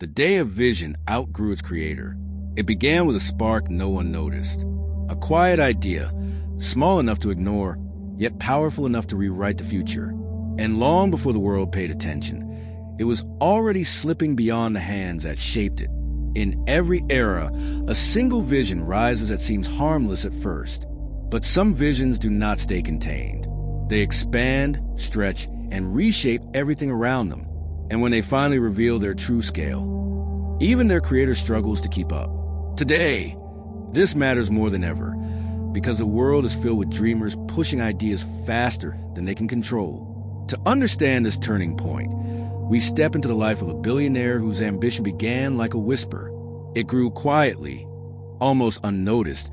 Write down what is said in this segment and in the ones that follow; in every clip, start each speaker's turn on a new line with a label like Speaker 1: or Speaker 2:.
Speaker 1: The day of vision outgrew its creator. It began with a spark no one noticed. A quiet idea, small enough to ignore, yet powerful enough to rewrite the future. And long before the world paid attention, it was already slipping beyond the hands that shaped it. In every era, a single vision rises that seems harmless at first. But some visions do not stay contained. They expand, stretch, and reshape everything around them. And when they finally reveal their true scale, even their creator struggles to keep up. Today, this matters more than ever, because the world is filled with dreamers pushing ideas faster than they can control. To understand this turning point, we step into the life of a billionaire whose ambition began like a whisper. It grew quietly, almost unnoticed,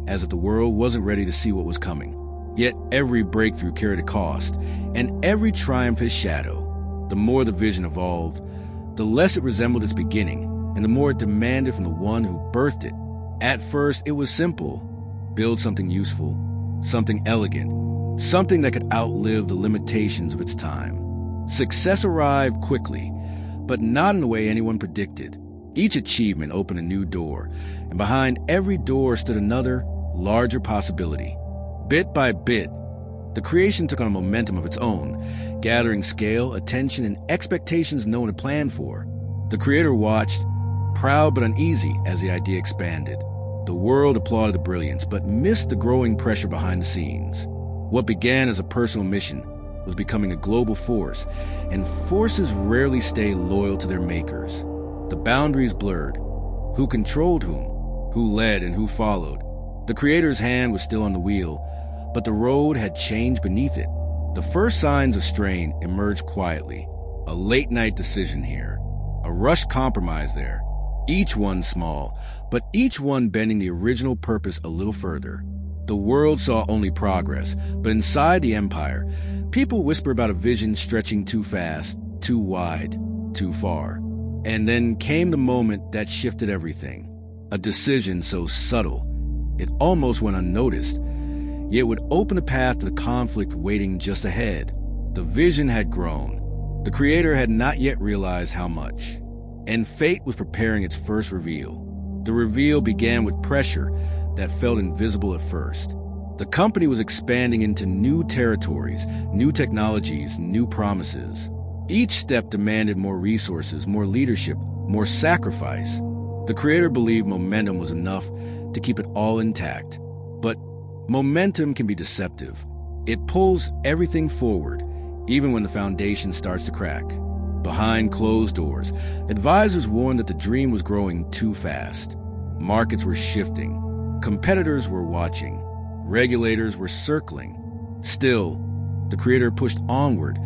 Speaker 1: as if the world wasn't ready to see what was coming. Yet every breakthrough carried a cost, and every triumph his shadow. The more the vision evolved, the less it resembled its beginning, and the more it demanded from the one who birthed it. At first, it was simple. Build something useful, something elegant, something that could outlive the limitations of its time. Success arrived quickly, but not in the way anyone predicted. Each achievement opened a new door, and behind every door stood another, larger possibility. Bit by bit, the creation took on a momentum of its own, gathering scale, attention, and expectations no one had planned for. The creator watched, proud but uneasy, as the idea expanded. The world applauded the brilliance, but missed the growing pressure behind the scenes. What began as a personal mission was becoming a global force, and forces rarely stay loyal to their makers. The boundaries blurred. Who controlled whom? Who led and who followed? The creator's hand was still on the wheel, but the road had changed beneath it. The first signs of strain emerged quietly. A late-night decision here, a rushed compromise there. Each one small, but each one bending the original purpose a little further. The world saw only progress, but inside the empire, people whisper about a vision stretching too fast, too wide, too far. And then came the moment that shifted everything. A decision so subtle, it almost went unnoticed, yet would open the path to the conflict waiting just ahead. The vision had grown. The creator had not yet realized how much. And fate was preparing its first reveal. The reveal began with pressure that felt invisible at first. The company was expanding into new territories, new technologies, new promises. Each step demanded more resources, more leadership, more sacrifice. The creator believed momentum was enough to keep it all intact. But momentum can be deceptive. It pulls everything forward, even when the foundation starts to crack. Behind closed doors, advisors warned that the dream was growing too fast. Markets were shifting. Competitors were watching. Regulators were circling. Still, the creator pushed onward,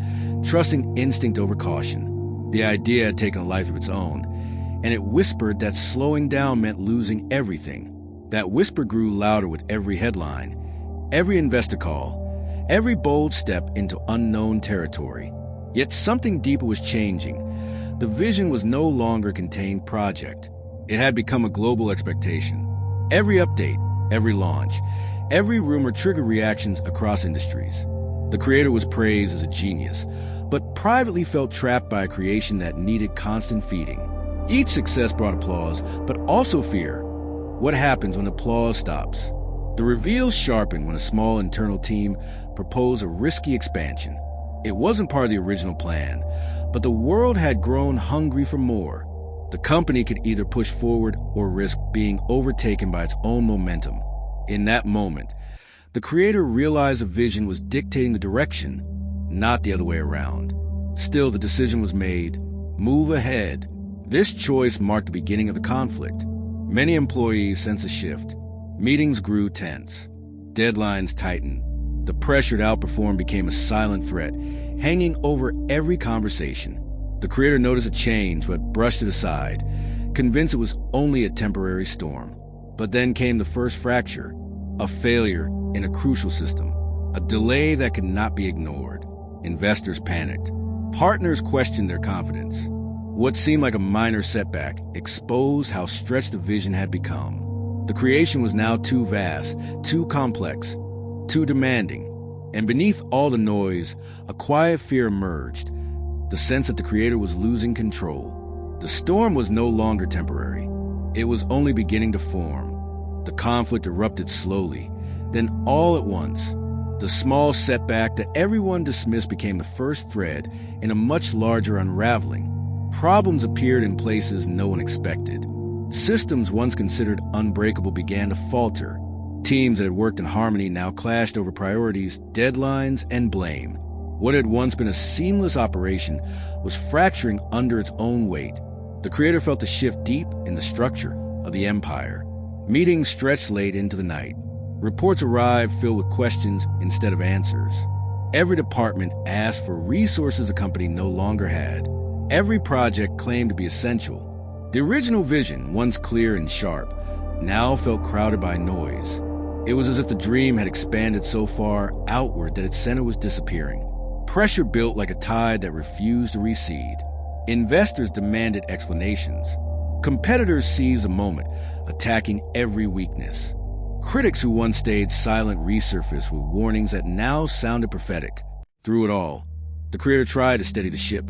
Speaker 1: trusting instinct over caution. The idea had taken a life of its own, and it whispered that slowing down meant losing everything. That whisper grew louder with every headline, every investor call, every bold step into unknown territory. Yet something deeper was changing. The vision was no longer a contained project. It had become a global expectation. Every update, every launch, every rumor triggered reactions across industries. The creator was praised as a genius, but privately felt trapped by a creation that needed constant feeding. Each success brought applause, but also fear. What happens when applause stops? The reveal sharpened when a small internal team proposed a risky expansion. It wasn't part of the original plan, but the world had grown hungry for more. The company could either push forward or risk being overtaken by its own momentum. In that moment, the creator realized the vision was dictating the direction, not the other way around. Still, the decision was made. Move ahead. This choice marked the beginning of the conflict. Many employees sensed a shift. Meetings grew tense. Deadlines tightened. The pressure to outperform became a silent threat, hanging over every conversation. The creator noticed a change, but brushed it aside, convinced it was only a temporary storm. But then came the first fracture, a failure in a crucial system, a delay that could not be ignored. Investors panicked. Partners questioned their confidence. What seemed like a minor setback exposed how stretched the vision had become. The creation was now too vast, too complex, too demanding. And beneath all the noise, a quiet fear emerged, the sense that the creator was losing control. The storm was no longer temporary. It was only beginning to form. The conflict erupted slowly. Then all at once, the small setback that everyone dismissed became the first thread in a much larger unraveling. Problems appeared in places no one expected. Systems once considered unbreakable began to falter. Teams that had worked in harmony now clashed over priorities, deadlines, and blame. What had once been a seamless operation was fracturing under its own weight. The creator felt a shift deep in the structure of the empire. Meetings stretched late into the night. Reports arrived filled with questions instead of answers. Every department asked for resources a company no longer had. Every project claimed to be essential. The original vision, once clear and sharp, now felt crowded by noise. It was as if the dream had expanded so far outward that its center was disappearing. Pressure built like a tide that refused to recede. Investors demanded explanations. Competitors seized a moment, attacking every weakness. Critics who once stayed silent resurfaced with warnings that now sounded prophetic. Through it all, the creator tried to steady the ship,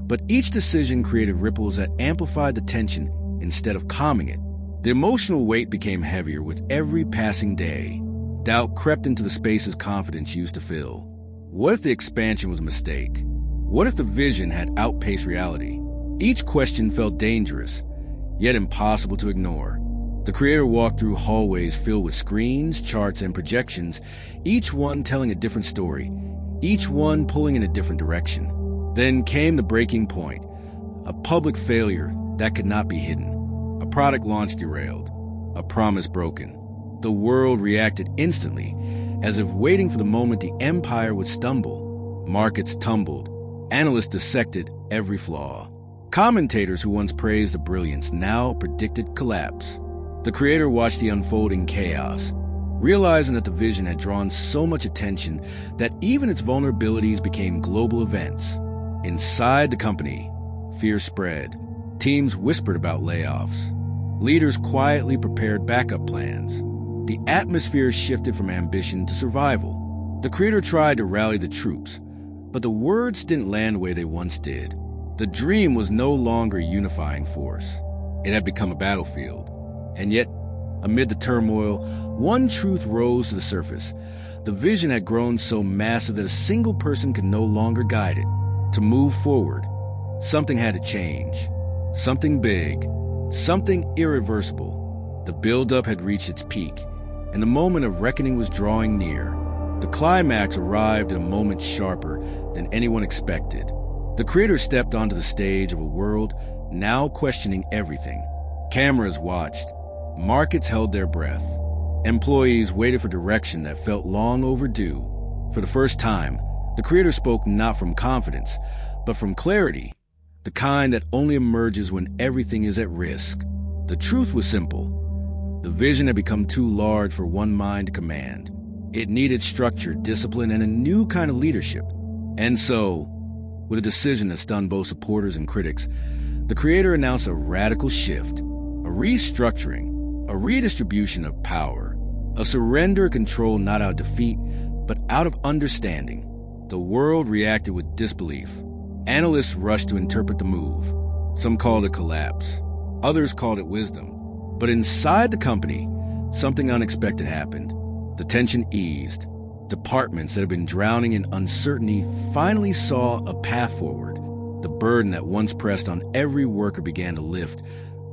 Speaker 1: but each decision created ripples that amplified the tension instead of calming it. The emotional weight became heavier with every passing day. Doubt crept into the spaces confidence used to fill. What if the expansion was a mistake? What if the vision had outpaced reality? Each question felt dangerous, yet impossible to ignore. The creator walked through hallways filled with screens, charts, and projections, each one telling a different story, each one pulling in a different direction. Then came the breaking point, a public failure that could not be hidden. A product launch derailed, a promise broken. The world reacted instantly, as if waiting for the moment the empire would stumble. Markets tumbled. Analysts dissected every flaw. Commentators who once praised the brilliance now predicted collapse. The creator watched the unfolding chaos, realizing that the vision had drawn so much attention that even its vulnerabilities became global events. Inside the company, fear spread. Teams whispered about layoffs. Leaders quietly prepared backup plans. The atmosphere shifted from ambition to survival. The creator tried to rally the troops, but the words didn't land where they once did. The dream was no longer a unifying force. It had become a battlefield. And yet, amid the turmoil, one truth rose to the surface. The vision had grown so massive that a single person could no longer guide it. To move forward, something had to change. Something big, something irreversible. The buildup had reached its peak, and the moment of reckoning was drawing near. The climax arrived in a moment sharper than anyone expected. The creator stepped onto the stage of a world now questioning everything. Cameras watched. Markets held their breath. Employees waited for direction that felt long overdue. For the first time, the creator spoke not from confidence, but from clarity, the kind that only emerges when everything is at risk. The truth was simple. The vision had become too large for one mind to command. It needed structure, discipline, and a new kind of leadership. And so, with a decision that stunned both supporters and critics, the creator announced a radical shift, a restructuring, a redistribution of power, a surrender of control not out of defeat, but out of understanding. The world reacted with disbelief. Analysts rushed to interpret the move. Some called it collapse. Others called it wisdom. But inside the company, something unexpected happened. The tension eased. Departments that had been drowning in uncertainty finally saw a path forward. The burden that once pressed on every worker began to lift,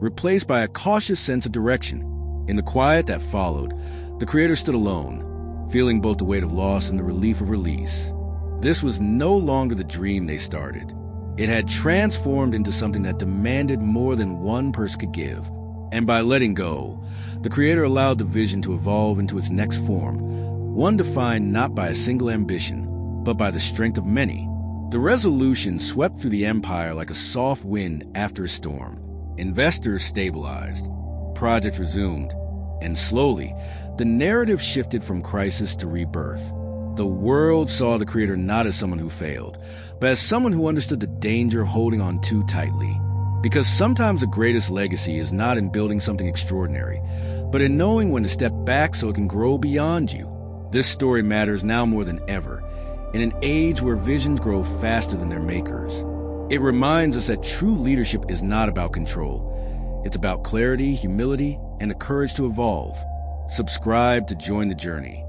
Speaker 1: replaced by a cautious sense of direction. In the quiet that followed, the creator stood alone, feeling both the weight of loss and the relief of release. This was no longer the dream they started. It had transformed into something that demanded more than one person could give. And by letting go, the creator allowed the vision to evolve into its next form, one defined not by a single ambition, but by the strength of many. The resolution swept through the empire like a soft wind after a storm. Investors stabilized. Projects resumed. And slowly, the narrative shifted from crisis to rebirth. The world saw the creator not as someone who failed, but as someone who understood the danger of holding on too tightly. Because sometimes the greatest legacy is not in building something extraordinary, but in knowing when to step back so it can grow beyond you. This story matters now more than ever, in an age where visions grow faster than their makers. It reminds us that true leadership is not about control. It's about clarity, humility, and the courage to evolve. Subscribe to join the journey.